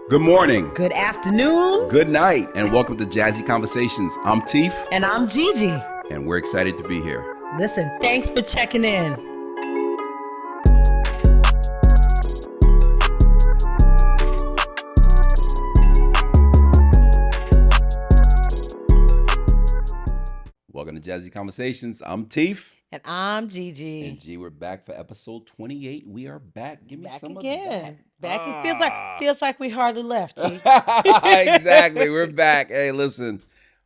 Good morning. Good afternoon. Good night, and welcome to Jazzy Conversations. I'm Teef. And I'm Gigi. And we're excited to be here. Listen, thanks for checking in. Welcome to Jazzy Conversations. I'm Teef. And I'm Gigi. And G, we're back for episode 28. We are back. Give me back some again. of that. Back. It feels like we hardly left, T. Exactly. We're back. Hey, listen,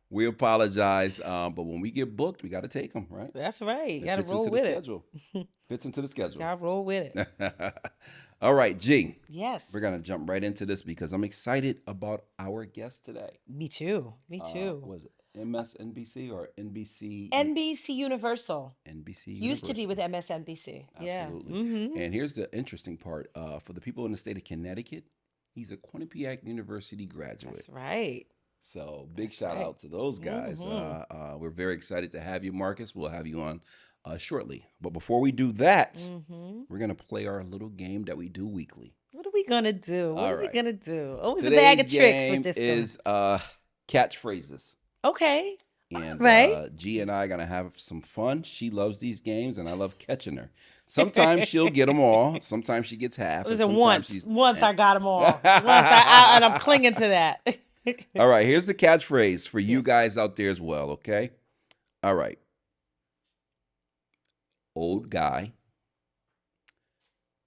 we apologize. But when we get booked, we got to take them, right? That's right. You got Fits to roll into with the it. schedule. Fits into the schedule. Got to roll with it. All right, G. Yes. We're going to jump right into this because I'm excited about our guest today. Me too. Was it MSNBC or NBC? NBCUniversal. NBC Used to be with MSNBC. Absolutely. Yeah. Mm-hmm. And here's the interesting part. For the people in the state of Connecticut, he's a Quinnipiac University graduate. That's right. So big shout out to those guys. Mm-hmm. We're very excited to have you, Marcus. We'll have you on shortly. But before we do that, we're going to play our little game that we do weekly. What are we going to do? What All are we right. going to do? Always Today's a bag of tricks game with this is one. catchphrases. Okay. And right. G and I are going to have some fun. She loves these games, and I love catching her. Sometimes she'll get them all. Sometimes she gets half. Listen, once I got them all. And I'm clinging to that. All right, here's the catchphrase for you guys out there as well, okay? All right. Old guy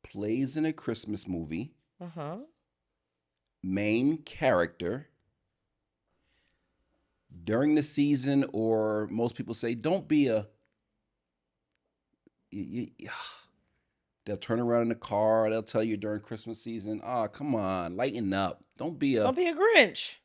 plays in a Christmas movie. Uh-huh. Main character during the season, or most people say, don't be a... They'll turn around in the car. They'll tell you during Christmas season, come on, lighten up. Don't be a Grinch.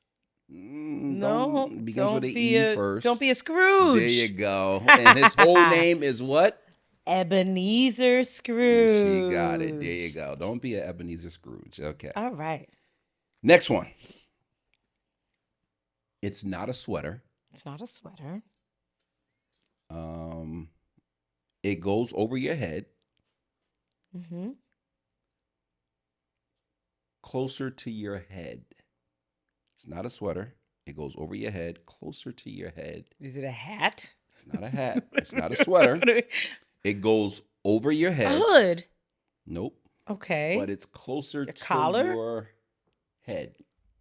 No. Begins with an E first. Don't be a Scrooge. There you go. And his whole name is what? Ebenezer Scrooge. She got it. There you go. Don't be an Ebenezer Scrooge. Okay. All right. Next one. It's not a sweater. It's not a sweater. It goes over your head. Mm-hmm. Closer to your head. It's not a sweater. It goes over your head, closer to your head. Is it a hat? It's not a hat. It's not a sweater. It goes over your head. A hood. Nope. Okay. But it's closer to collar? your head.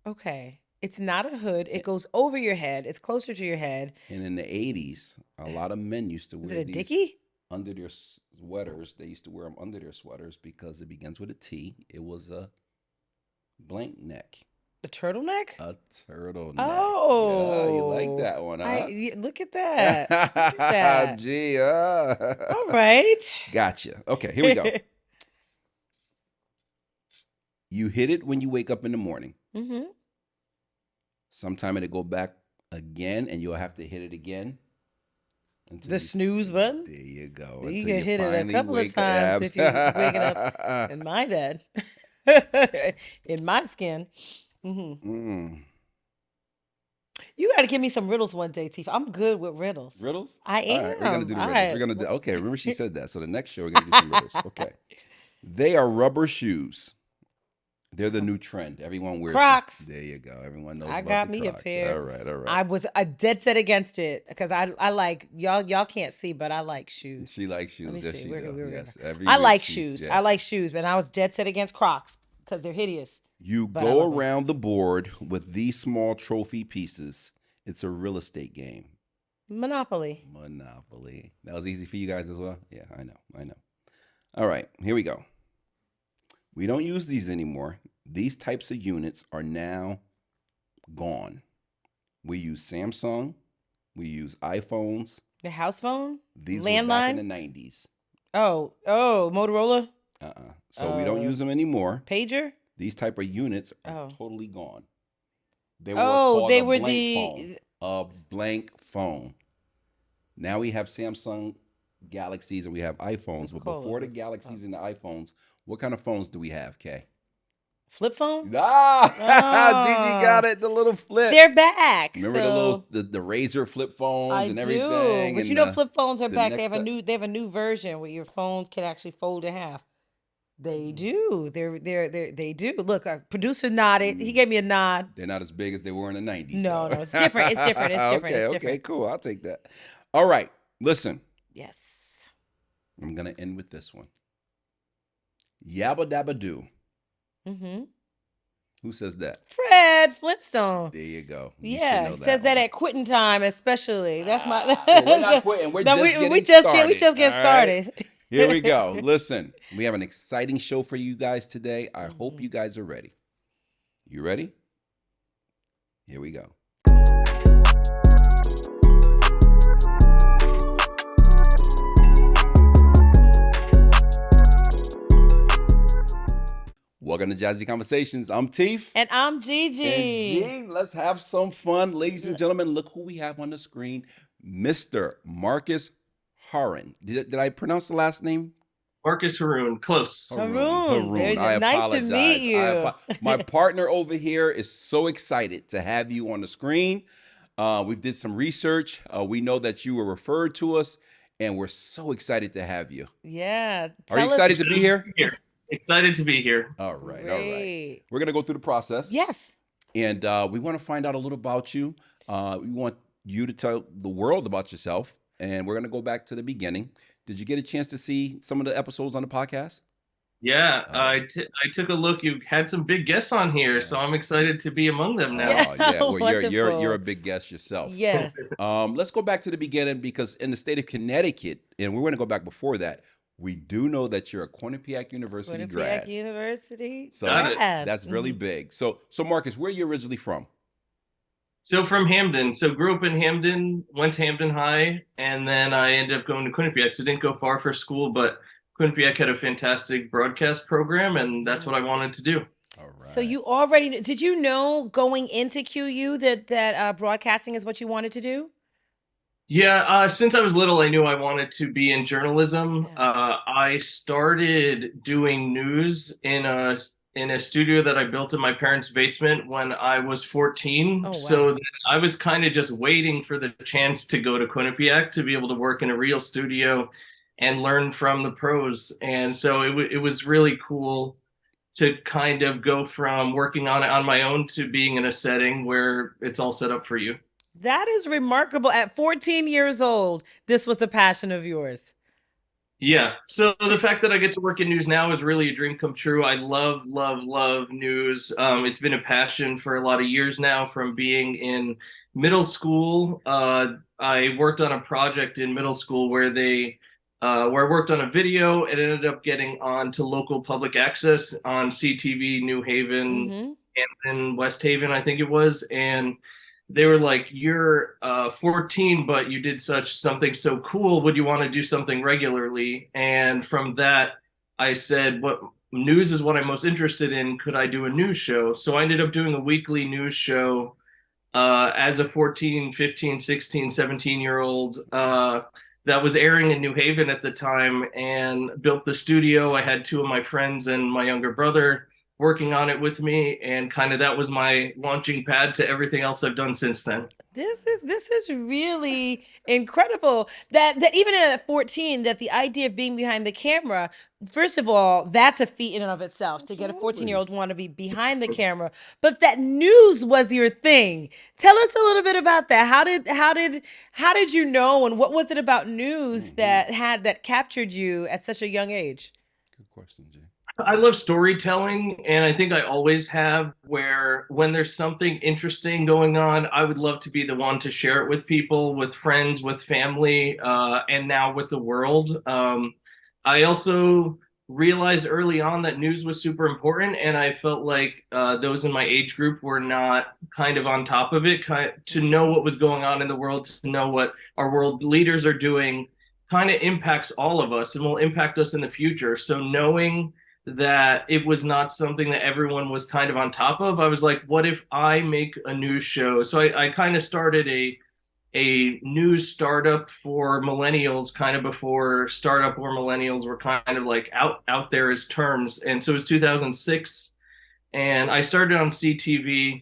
Okay. It's not a hood. It goes over your head. It's closer to your head. And in the 80s, a lot of men used to wear Is it a these dickie? under their sweaters. They used to wear them under their sweaters because it begins with a T. It was a blank neck. A turtleneck? A turtleneck. Oh. Yeah, you like that one, huh? Look at that. Look at that. Gee, All right. Gotcha. Okay, here we go. You hit it when you wake up in the morning. Mm-hmm. Sometime it'll go back again, and you'll have to hit it again. The snooze button? There you go. You can hit it a couple of times if you're waking up in my bed, in my skin. Mm-hmm. You got to give me some riddles one day, Tifa. I'm good with riddles. Riddles? I am. All right, we're going to do the riddles. Right. We're going to do, okay, remember she said that. So the next show, we're going to do some riddles. Okay. They are rubber shoes. They're the new trend. Everyone wears Crocs. Them. There you go. Everyone knows I about got the me Crocs. a pair. All right, all right. I was a dead set against it because I like, y'all can't see, but I like shoes. She likes shoes. Yes, she does. Yes. I like shoes. Yes. I like shoes, but I was dead set against Crocs because they're hideous. You go around the board with these small trophy pieces. It's a real estate game. Monopoly. That was easy for you guys as well? Yeah, I know. All right, here we go. We don't use these anymore. These types of units are now gone. We use Samsung. We use iPhones. The house phone? These landline? Were back in the 90s. Oh, Motorola? So we don't use them anymore. Pager? These type of units are totally gone. They were a blank phone. Now we have Samsung Galaxies and we have iPhones. But before the Galaxies and the iPhones, what kind of phones do we have, Kay? Flip phone? Gigi got it. The little flip. They're back. Remember the Razor flip phones and everything. But flip phones are back. They have a new version where your phones can actually fold in half. They do. They do. Look, our producer nodded. He gave me a nod. They're not as big as they were in the 90s, No, though. no, it's different. It's different. It's different. Okay, It's okay, different. cool. I'll take that. All right, listen. Yes. I'm going to end with this one. Yabba Dabba Doo. Mm-hmm. Who says that? Fred Flintstone. There you go. Yeah, he says that at quitting time, especially. That's my. Well, we're not quitting. We're No, just getting we started. just getting started. Here we go. Listen, we have an exciting show for you guys today. I hope Mhm. you guys are ready. You ready? Here we go. Welcome to Jazzy Conversations. I'm Teef. And I'm Gigi. And G, let's have some fun. Ladies and gentlemen, look who we have on the screen. Mr. Marcus Harun. Did I pronounce the last name? Marcus Harun. Close. Harun. I nice apologize. to meet you. My partner over here is so excited to have you on the screen. We did some research. We know that you were referred to us, and we're so excited to have you. Yeah. Are you excited to be here? Excited to be here. All right. Great. All right. We're going to go through the process. Yes. And we want to find out a little about you. We want you to tell the world about yourself. And we're going to go back to the beginning. Did you get a chance to see some of the episodes on the podcast? Yeah, I took a look. You had some big guests on here, so I'm excited to be among them now. Yeah, well, you're a big guest yourself. Yes. Let's go back to the beginning, because in the state of Connecticut, and we're going to go back before that, we do know that you're a Quinnipiac University grad. Quinnipiac University. So that's really big. So Marcus, where are you originally from? So from Hamden. So grew up in Hamden, went to Hamden High, and then I ended up going to Quinnipiac. So didn't go far for school, but Quinnipiac had a fantastic broadcast program, and that's what I wanted to do. All right. So you already did you know going into QU that broadcasting is what you wanted to do? Yeah, since I was little, I knew I wanted to be in journalism. Yeah. I started doing news in a studio that I built in my parents' basement when I was 14. Oh, wow. So I was kind of just waiting for the chance to go to Quinnipiac to be able to work in a real studio and learn from the pros. And so it was really cool to kind of go from working on it on my own to being in a setting where it's all set up for you. That is remarkable. At 14 years old, this was a passion of yours. Yeah. So the fact that I get to work in news now is really a dream come true. I love, love, love news. It's been a passion for a lot of years now, from being in middle school. I worked on a project in middle school where I worked on a video. It ended up getting on to local public access on CTV, New Haven, and West Haven, I think it was. And they were like, "You're 14, but you did something so cool. Would you want to do something regularly?" And from that, I said, "What news is what I'm most interested in? Could I do a news show?" So I ended up doing a weekly news show as a 14, 15, 16, 17-year-old that was airing in New Haven at the time, and built the studio. I had two of my friends and my younger brother working on it with me, and kind of that was my launching pad to everything else I've done since then. This is really incredible that even at 14, that the idea of being behind the camera, first of all, that's a feat in and of itself. Absolutely. To get a 14-year-old want to be behind the camera, but that news was your thing. Tell us a little bit about that. How did you know, and what was it about news that captured you at such a young age? Good question, Jay. I love storytelling, and I think I always have, where when there's something interesting going on, I would love to be the one to share it with people, with friends, with family, and now with the world. I also realized early on that news was super important, and I felt like those in my age group were not kind of on top of it. To know what was going on in the world, to know what our world leaders are doing, kind of impacts all of us and will impact us in the future. So knowing that it was not something that everyone was kind of on top of, I was like, what if I make a news show? So I kind of started a news startup for millennials, kind of before startup or millennials were kind of like out there as terms. And so it was 2006, and I started on CTV,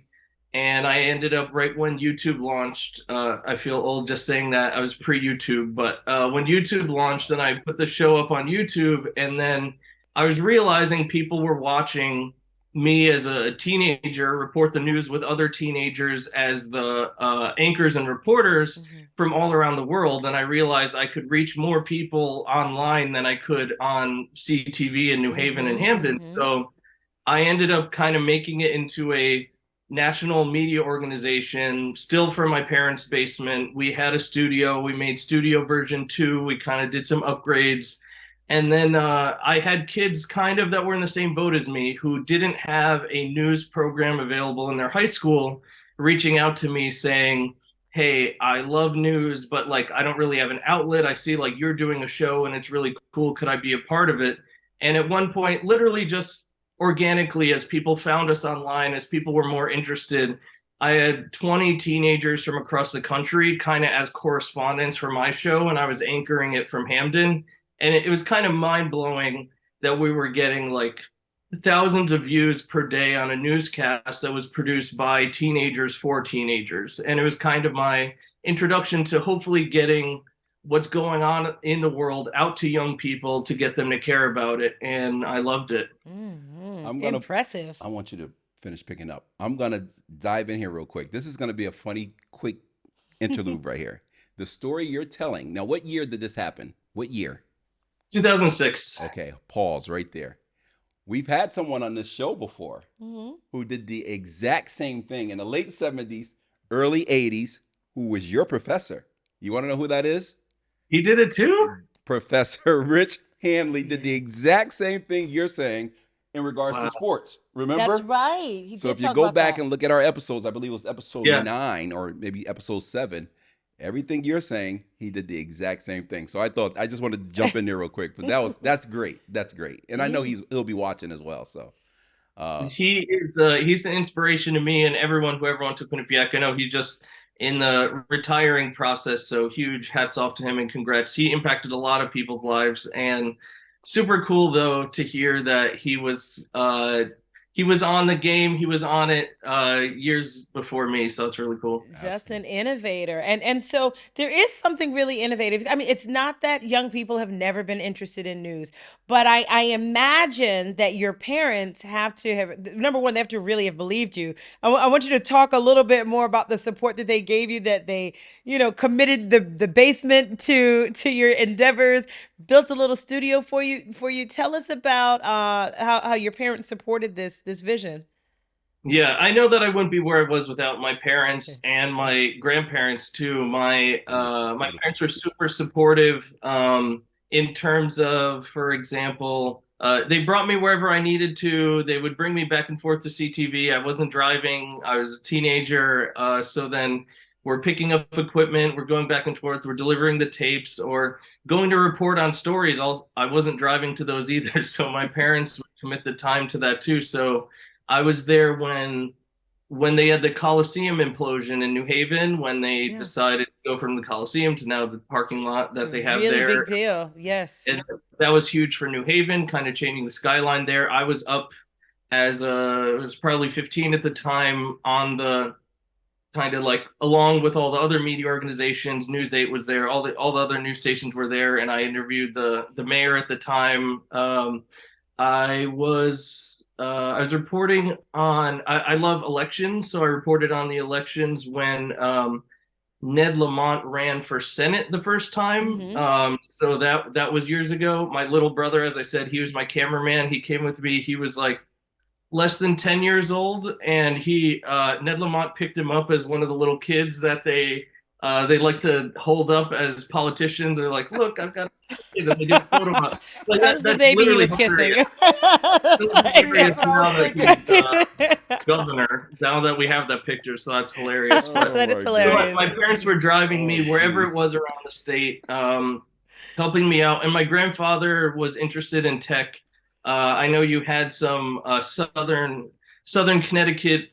and I ended up right when YouTube launched. I feel old just saying that. I was pre-YouTube, but when YouTube launched, then I put the show up on YouTube, and then I was realizing people were watching me as a teenager report the news with other teenagers as the anchors and reporters from all around the world. And I realized I could reach more people online than I could on CTV in New Haven and Hamden. So I ended up kind of making it into a national media organization, still from my parents' basement. We had a studio. We made studio version 2. We kind of did some upgrades. And then I had kids kind of that were in the same boat as me who didn't have a news program available in their high school reaching out to me saying, hey, I love news, but like I don't really have an outlet. I see like you're doing a show and it's really cool. Could I be a part of it? And at one point, literally just organically, as people found us online, as people were more interested, I had 20 teenagers from across the country kind of as correspondents for my show, and I was anchoring it from Hamden. And it was kind of mind blowing that we were getting like thousands of views per day on a newscast that was produced by teenagers for teenagers. And it was kind of my introduction to hopefully getting what's going on in the world out to young people to get them to care about it. And I loved it. Impressive. I want you to finish picking up. I'm going to dive in here real quick. This is going to be a funny, quick interlude right here. The story you're telling. Now, what year did this happen? What year? 2006. Okay, pause right there. We've had someone on this show before who did the exact same thing in the late 70s, early 80s, who was your professor. You want to know who that is? He did it too? Professor Rich Hanley did the exact same thing you're saying in regards to sports. Remember? That's right. So if you go back and look at our episodes, I believe it was episode 9 or maybe episode 7, everything you're saying, he did the exact same thing. So I just wanted to jump in there real quick, but that's great. That's great. And I know he'll be watching as well. So he's an inspiration to me and everyone who ever went to Quinnipiac. I know he just in the retiring process, so huge hats off to him and congrats. He impacted a lot of people's lives, and super cool though to hear that he was on the game. He was on it years before me, so it's really cool. Just an innovator. And so there is something really innovative. I mean, it's not that young people have never been interested in news, but I imagine that your parents have to have, number one, they have to really have believed you. I want you to talk a little bit more about the support that they gave you, that they, committed the basement to your endeavors, built a little studio for you. Tell us about how your parents supported this vision. Yeah, I know that I wouldn't be where I was without my parents and my grandparents too. My parents were super supportive in terms of, for example, they brought me wherever I needed to. They would bring me back and forth to CTV. I wasn't driving. I was a teenager. So then we're picking up equipment. We're going back and forth. We're delivering the tapes or going to report on stories. I wasn't driving to those either. So my parents would commit the time to that too. So I was there when they had the Coliseum implosion in New Haven, when they decided to go from the Coliseum to now the parking lot that they have there. Really big deal, yes. And that was huge for New Haven, kind of changing the skyline there. I was up I was probably 15 at the time, on the kind of like along with all the other media organizations. News 8 was there, all the other news stations were there, and I interviewed the mayor at the time. I was reporting on, I love elections, so I reported on the elections when Ned Lamont ran for Senate the first time. So that was years ago. My little brother, as I said, he was my cameraman. He came with me. He was like less than 10 years old, and Ned Lamont picked him up as one of the little kids that they like to hold up as politicians. They're like, look, I've got a kid, and they do a photo up. Like, that's the baby he was kissing. Governor, now that we have that picture, so that's hilarious. That is hilarious. My parents were driving me wherever it was around the state, helping me out, and my grandfather was interested in tech. I know you had some Southern Connecticut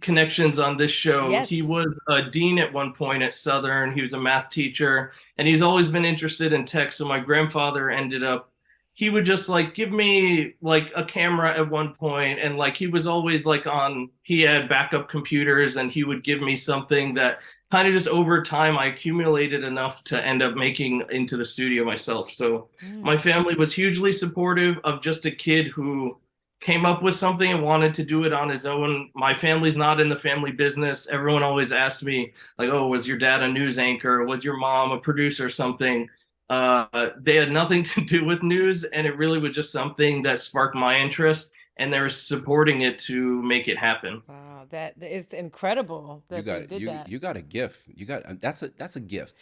connections on this show. Yes. He was a dean at one point at Southern. He was a math teacher, and he's always been interested in tech. So my grandfather ended up he would just like give me like a camera at one point, and like he was always like on, he had backup computers, and he would give me something that kind of just over time I accumulated enough to end up making into the studio myself. So my family was hugely supportive of just a kid who came up with something and wanted to do it on his own. My family's not in the family business. Everyone always asks me like, oh, was your dad a news anchor? Was your mom a producer or something? They had nothing to do with news, and it really was just something that sparked my interest, and they were supporting it to make it happen. Wow, that is incredible that they did that. You got a gift. You got that's a gift.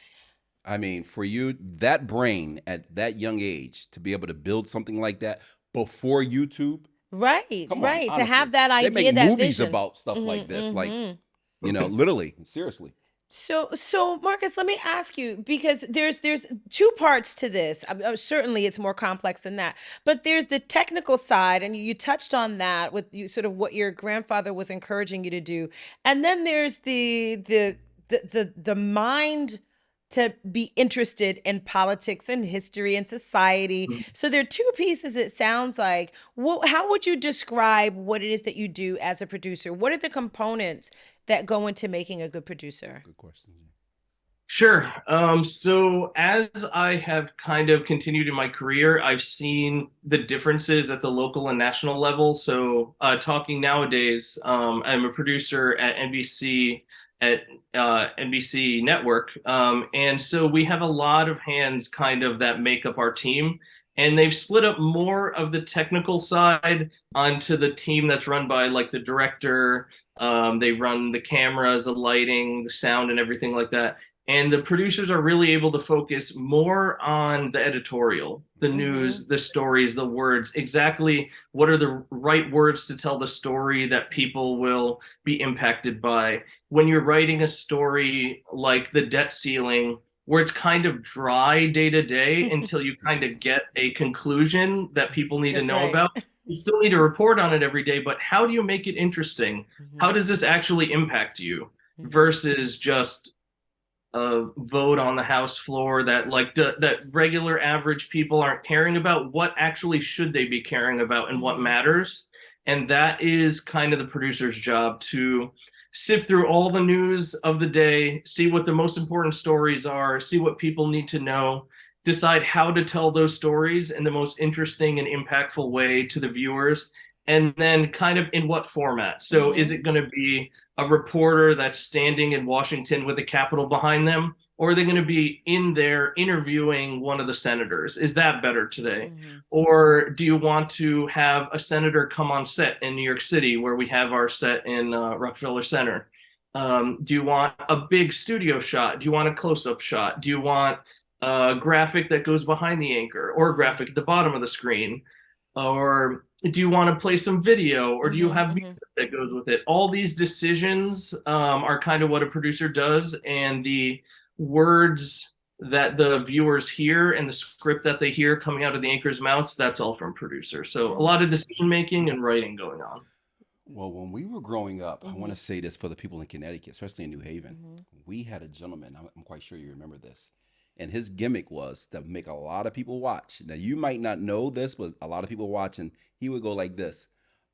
I mean, for you, that brain at that young age to be able to build something like that before YouTube. Right, Come on, right. To honestly, have that they idea, make that movies vision. about stuff like this, like Mm-hmm. literally, seriously. So Marcus, let me ask you, because there's two parts to this. Certainly, it's more complex than that, but there's the technical side, and you touched on that with you, sort of what your grandfather was encouraging you to do, and then there's the mind to be interested in politics and history and society. So there are two pieces. It sounds like. How would you describe what it is that you do as a producer? What are the components that go into making a good producer? Good question. Sure. So as I have kind of continued in my career, I've seen the differences at the local and national level. So talking nowadays, I'm a producer at NBC, at NBC Network. And so we have a lot of hands kind of that make up our team. And they've split up more of the technical side onto the team that's run by like the director. They run the cameras, the lighting, the sound, and everything like that. And the producers are really able to focus more on the editorial, the Mm-hmm. news, the stories, the words, exactly what are the right words to tell the story that people will be impacted by. When you're writing a story like the debt ceiling, where it's kind of dry day to day until you kind of get a conclusion that people need to That's know right. about. You still need to report on it every day, but how do you make it interesting? How Mm-hmm. does this actually impact you Mm-hmm. versus just a vote on the House floor that like that regular average people aren't caring about? What actually should they be caring about and what Mm-hmm. matters? And that is kind of the producer's job to sift through all the news of the day, see what the most important stories are, see what people need to know, decide how to tell those stories in the most interesting and impactful way to the viewers, and then kind of in what format. So is Mm-hmm. it going to be a reporter that's standing in Washington with a Capitol behind them? Or are they going to be in there interviewing one of the senators? Is that better today? Mm-hmm. Or do you want to have a senator come on set in New York City, where we have our set in Rockefeller Center? Do you want a big studio shot? Do you want a close up shot? Do you want a graphic that goes behind the anchor or a Mm-hmm. graphic at the bottom of the screen? Or do you want to play some video, or do you Mm-hmm. have Mm-hmm. music that goes with it? All these decisions are kind of what a producer does, and the words that the viewers hear and the script that they hear coming out of the anchor's mouths, that's all from producer. So a lot of decision making and writing going on. Well, when we were growing up, I want Mm-hmm. to say this for the people in Connecticut, especially in New Haven. Mm-hmm. We had a gentleman, I'm quite sure you remember this, and his gimmick was to make a lot of people watch. Now, you might not know this, but a lot of people watching, he would go like this.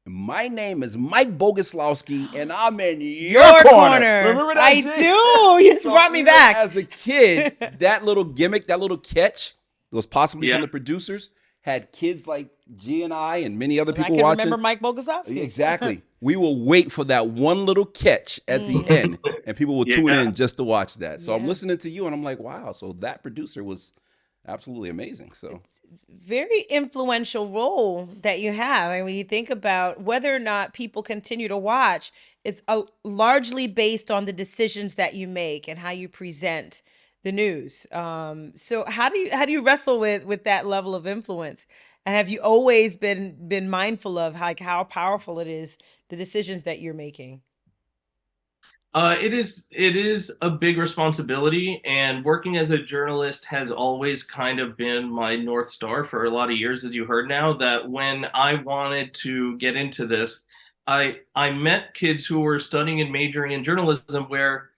My name is Mike Boguslawski, and I'm in your Your corner. corner. Remember that, I G? do. You just So brought me even back. as a kid, that little gimmick, that little catch, was possibly Yeah. from the producers, had kids like G and I and many other And I people can watching. remember Mike Bogusowski. Exactly. We will wait for that one little catch at the Mm-hmm. end, and people will tune Yeah. in just to watch that. So I'm Yeah. listening to you, and I'm like, wow. So that producer was absolutely amazing. So It's very influential role that you have. And when you think about whether or not people continue to watch, it's largely based on the decisions that you make and how you present the news. So how do you wrestle with that level of influence? And have you always been mindful of like how powerful it is, the decisions that you're making? It is a big responsibility, and working as a journalist has always kind of been my North Star for a lot of years, as you heard now, that when I wanted to get into this, I met kids who were studying and majoring in journalism, where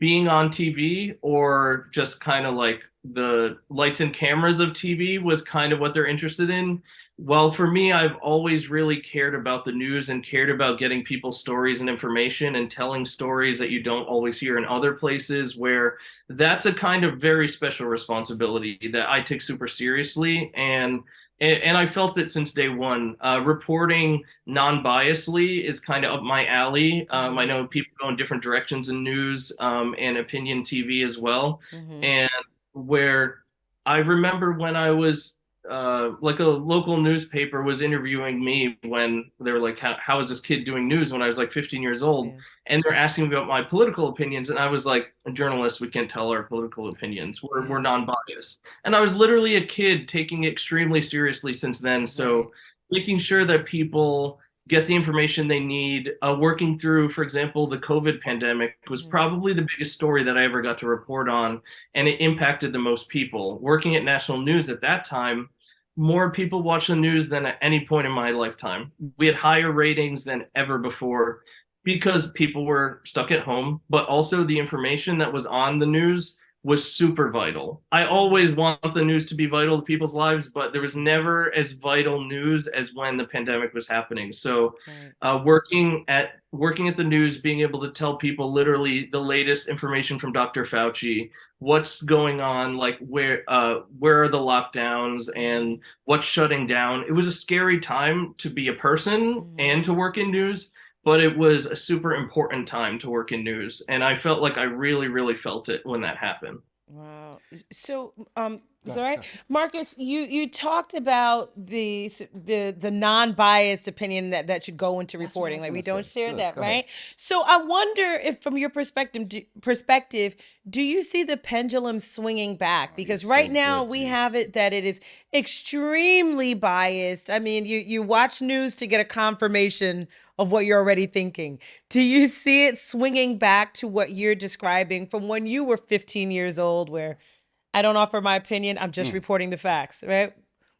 being on TV or just kind of like the lights and cameras of TV was kind of what they're interested in. Well, for me, I've always really cared about the news and cared about getting people's stories and information and telling stories that you don't always hear in other places, where that's a kind of very special responsibility that I take super seriously. And I felt it since day one. Reporting non-biasly is kind of up my alley. I know people go in different directions in news and opinion TV as well. And where I remember when I was like a local newspaper was interviewing me when they were like, how is this kid doing news when I was like 15 years old? Yeah. And they're asking me about my political opinions. And I was like, journalists, we can't tell our political opinions. We're non-biased. And I was literally a kid taking it extremely seriously since then. So making sure that people get the information they need, working through, for example, the COVID pandemic was probably the biggest story that I ever got to report on, and it impacted the most people. Working at national news at that time, more people watched the news than at any point in my lifetime. We had higher ratings than ever before because people were stuck at home, but also the information that was on the news was super vital. I always want the news to be vital to people's lives, but there was never as vital news as when the pandemic was happening. So, working at the news, being able to tell people literally the latest information from Dr. Fauci, what's going on, like where are the lockdowns and what's shutting down. It was a scary time to be a person and to work in news, but it was a super important time to work in news. And I felt like I really, really felt it when that happened. Wow. So, is that right? Marcus, you talked about the non-biased opinion that should go into reporting. Like, we don't share that, right? So I wonder if from your perspective, do you see the pendulum swinging back? Because right now we have it that it is extremely biased. I mean, you watch news to get a confirmation of what you're already thinking. Do you see it swinging back to what you're describing from when you were 15 years old, where I don't offer my opinion, I'm just reporting the facts, right?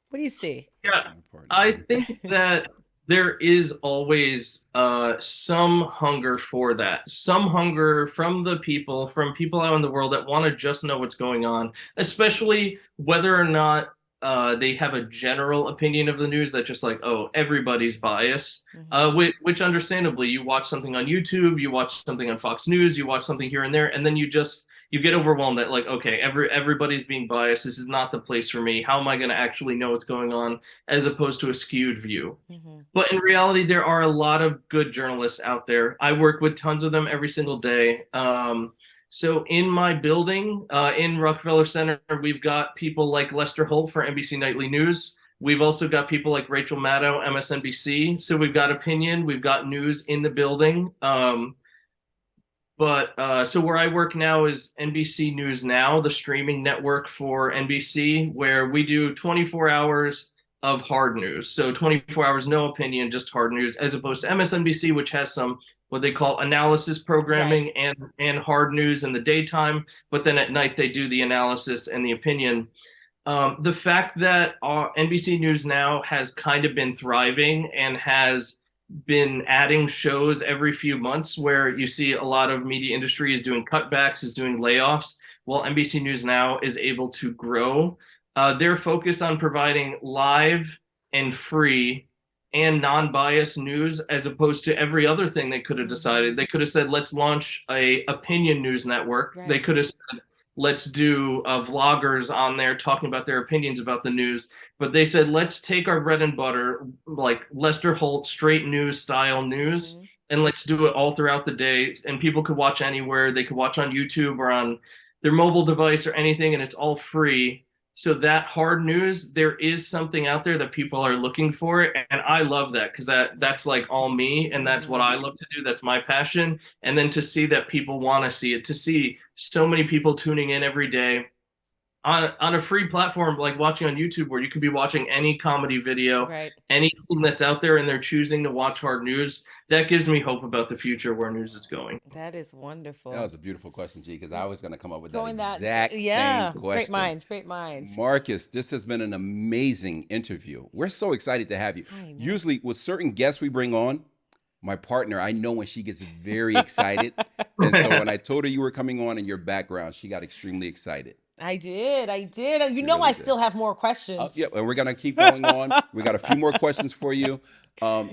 What do you see? Yeah, I think that there is always some hunger for that, some hunger from people out in the world that want to just know what's going on, especially whether or not they have a general opinion of the news that just like, oh, everybody's biased, which understandably, you watch something on YouTube, you watch something on Fox News, you watch something here and there, and then you get overwhelmed that like, okay, everybody's being biased. This is not the place for me. How am I going to actually know what's going on, as opposed to a skewed view? But in reality, there are a lot of good journalists out there. I work with tons of them every single day. So in my building, in Rockefeller Center, we've got people like Lester Holt for NBC Nightly News. We've also got people like Rachel Maddow, MSNBC. So we've got opinion, we've got news in the building. So where I work now is NBC News Now, the streaming network for NBC, where we do 24 hours of hard news. So 24 hours, no opinion, just hard news, as opposed to MSNBC, which has some what they call analysis programming and hard news in the daytime, but then at night they do the analysis and the opinion. The fact that NBC News Now has kind of been thriving and has been adding shows every few months, where you see a lot of media industry is doing cutbacks, is doing layoffs, while NBC News Now is able to grow. Their focus on providing live and free and non-biased news, as opposed to every other thing they could have decided. They could have said, let's launch a opinion news network. They could have said, let's do vloggers on there talking about their opinions about the news. But they said, let's take our bread and butter, like Lester Holt, straight news style news, and let's do it all throughout the day. And people could watch anywhere. They could watch on YouTube or on their mobile device or anything, and it's all free. So that hard news, there is something out there that people are looking for. And I love that, because that's like all me. And that's what I love to do. That's my passion. And then to see that people want to see it, to see so many people tuning in every day on a free platform like watching on YouTube, where you could be watching any comedy video, anything that's out there, and they're choosing to watch hard news. That gives me hope about the future where news is going. That is wonderful. That was a beautiful question, G, because I was going to come up with that exact same question. Great minds. Marcus, this has been an amazing interview. We're so excited to have you. Usually with certain guests we bring on, my partner, I know when she gets very excited. And so when I told her you were coming on and your background, she got extremely excited. I did. You She know, really I did. still have more questions. Yeah, and we're gonna keep going on. We got a few more questions for you.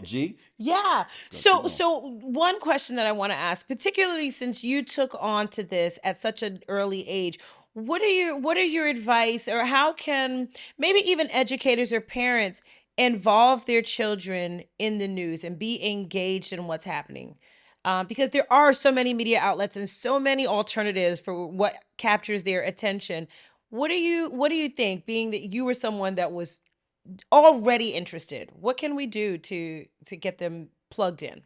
G. Yeah. Go, keep going. So one question that I want to ask, particularly since you took on to this at such an early age, what are your advice, or how can maybe even educators or parents involve their children in the news and be engaged in what's happening? Because there are so many media outlets and so many alternatives for what captures their attention. What do you think, being that you were someone that was already interested? What can we do to get them plugged in?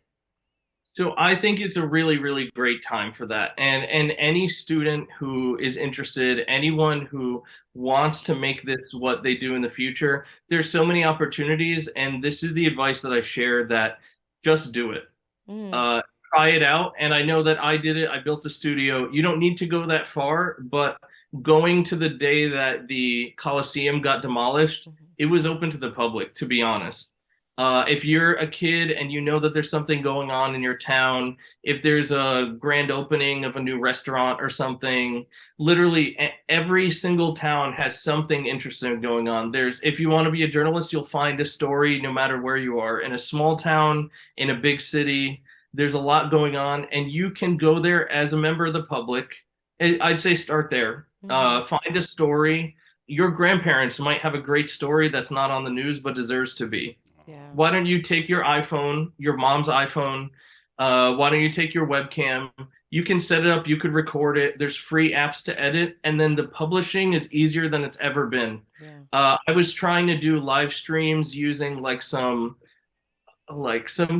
So I think it's a really, really great time for that. And any student who is interested, anyone who wants to make this what they do in the future, there's so many opportunities. And this is the advice that I share, that just do it. Mm, Uh, Try it out. And I know that I did it. I built a studio. You don't need to go that far, but going to the day that the Coliseum got demolished, mhm, it was open to the public, to be honest. If you're a kid and you know that there's something going on in your town, if there's a grand opening of a new restaurant or something, literally every single town has something interesting going on. If you want to be a journalist, you'll find a story no matter where you are. In a small town, in a big city, there's a lot going on, and you can go there as a member of the public. I'd say start there. mhm. Find a story. Your grandparents might have a great story that's not on the news but deserves to be. Yeah. Why don't you take your iPhone, your mom's iPhone? Why don't you take your webcam? You can set it up, you could record it. There's free apps to edit, and then the publishing is easier than it's ever been. Yeah. I was trying to do live streams using like some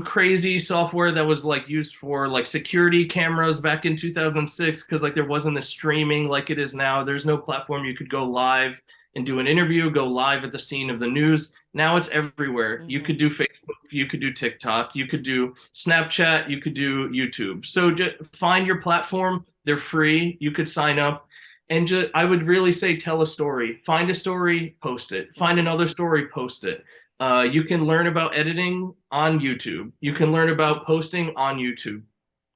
crazy software that was like used for like security cameras back in 2006, because like there wasn't the streaming like it is now. There's no platform you could go live and do an interview, go live at the scene of the news. Now it's everywhere. You could Mhm. do Facebook, you could do TikTok, you could do Snapchat, you could do YouTube. So just find your platform. They're free. You could sign up. And just, I would really say tell a story. Find a story, post it. Find Mhm. another story, post it. You can learn about editing on YouTube. You can Mhm. learn about posting on YouTube.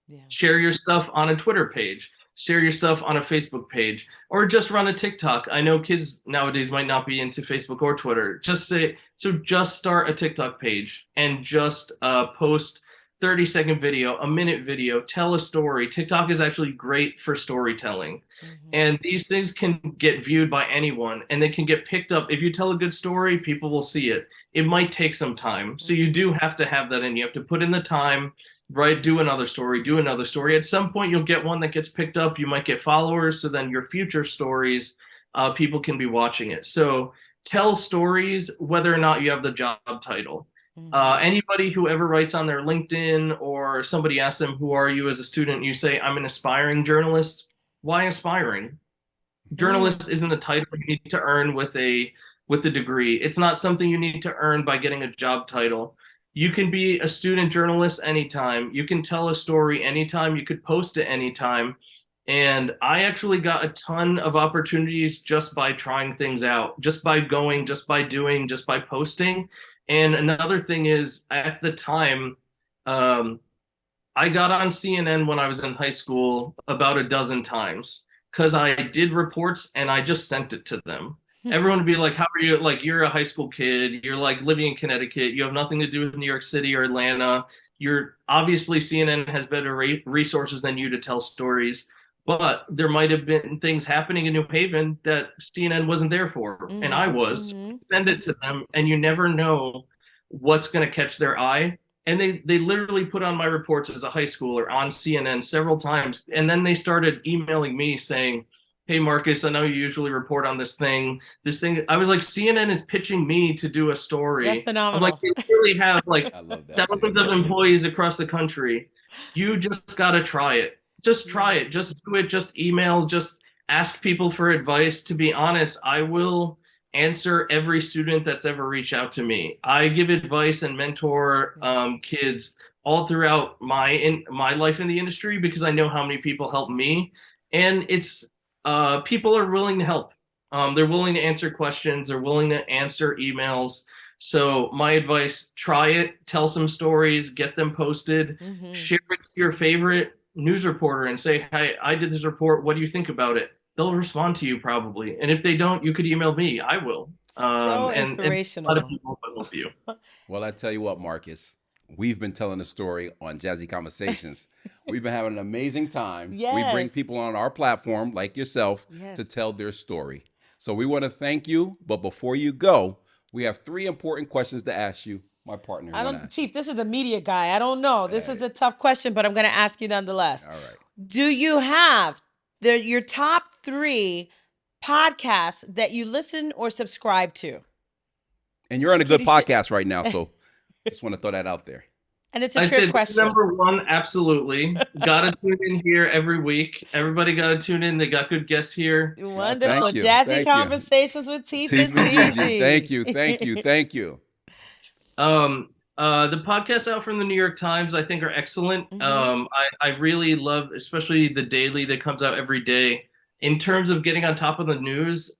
Yeah. Share your stuff on a Twitter page. Share your stuff on a Facebook page, or just run a TikTok. I know kids nowadays might not be into Facebook or Twitter. Just start a TikTok page and just post 30-second video, a minute video, tell a story. TikTok is actually great for storytelling. Mhm. And these things can get viewed by anyone, and they can get picked up. If you tell a good story, people will see it. It might take some time. So you Mhm. do have to have that in. You have to put in the time, right? Do another story, do another story. At some point, you'll get one that gets picked up. You might get followers. So then your future stories, people can be watching it. So tell stories, whether or not you have the job title. Mhm. Anybody who ever writes on their LinkedIn, or somebody asks them, "Who are you as a student?" You say, "I'm an aspiring journalist." Why aspiring? Mm. Journalist isn't a title you need to earn with a degree. It's not something you need to earn by getting a job title. You can be a student journalist anytime. You can tell a story anytime. You could post it anytime. And I actually got a ton of opportunities just by trying things out, just by going, Yeah. just by doing, just by posting. And another thing is, at the time, um, I got on CNN when I was in high school about a dozen times because I did reports and I just sent it to them. Everyone would be like, "How are you? Like, you're a high school kid. You're like living in Connecticut. You have nothing to do with New York City or Atlanta. You're obviously, CNN has better resources than you to tell stories, but there might have been things happening in New Haven that CNN wasn't there for, and I Mhm. was. Mhm. Send it to them, and you never know what's going to catch their eye. And they literally put on my reports as a high schooler on CNN several times, and then they started emailing me saying, "Hey Marcus, I know you usually report on this thing." I was like, CNN is pitching me to do a That's story. I'm like, phenomenal. they really have like I love that, G. thousands of employees across the country. You just got to try it. Just try Yeah. it. Just do it. Just email. Just ask people for advice. To be honest, I will answer every student that's ever reached out to me. I give advice and mentor Yeah. kids all throughout my life in the industry, because I know how many people help me, and it's people are willing to help. They're willing to answer questions. They're willing to answer emails. So my advice: try it, tell some stories, get them posted, Mhm. share it to your favorite news reporter, and say, "Hey, I did this report. What do you think about it?" they'll respond to you probably. And if they don't, you could email me. I will. So And inspirational. a lot of people will help you. Well, I tell you what, Marcus, we've been telling a story on Jazzy Conversations. We've been having an amazing time. Yes. We bring people on our platform like yourself to tell their story. So we want to thank you. But before you go, we have 3 important questions to ask you. My partner. Chief, this is a media guy. I don't know. This is a tough question, but I'm going to ask you nonetheless. All right. Do you have your top 3 podcasts that you listen or subscribe to? And you're on a good podcast right now, so just want to throw that out there. And it's a trick question. Number 1, absolutely. Gotta tune in here every week. Everybody gotta tune in. They got good guests here. Wonderful. Jazzy Conversations with Teef and Gigi. Thank you. The podcasts out from the New York Times, I think, are excellent. I really love, especially the daily that comes out every day. In terms of getting on top of the news,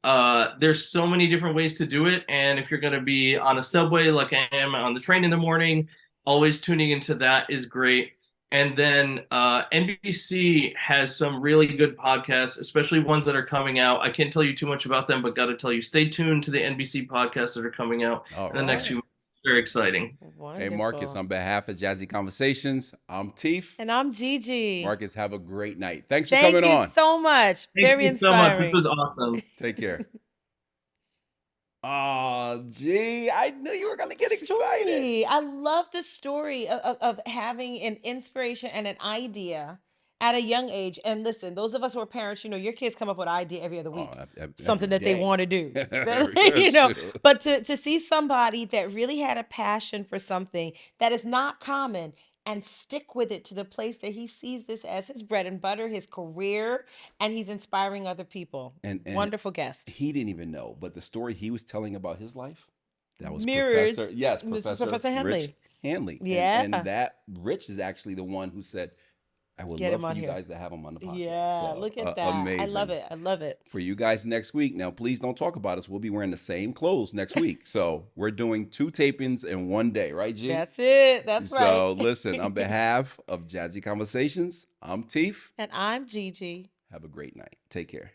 there's so many different ways to do it. And if you're going to be on a subway like I am on the train in the morning, always tuning into that is great. And then NBC has some really good podcasts, especially ones that are coming out. I can't tell you too much about them, but got to tell you, stay tuned to the NBC podcasts that are coming out in the next few months. Very exciting. Wonderful. Hey, Marcus, on behalf of Jazzy Conversations, I'm Teef. And I'm Gigi. Marcus, have a great night. Thanks for coming on. Thank you so much. Very inspiring. Thank you so much. This was awesome. Take care. Oh, gee, I knew you were going to get excited. I love the story of having an inspiration and an idea at a young age. And listen, those of us who are parents, your kids come up with an idea every other week, something that they want to do. But to see somebody that really had a passion for something that is not common and stick with it to the place that he sees this as his bread and butter, his career, and he's inspiring other people. And wonderful guest. He didn't even know, but the story he was telling about his life, that was Mirrors, Professor Hanley. Rich Hanley. Yeah. And that Rich is actually the one who said, I would love for you guys to have him on the podcast. Yeah, so, look at that. Amazing. I love it. For you guys next week. Now, please don't talk about us. We'll be wearing the same clothes next week. So we're doing 2 tapings in one day, right, G? That's it. That's right. So listen, on behalf of Jazzy Conversations, I'm Teef. And I'm Gigi. Have a great night. Take care.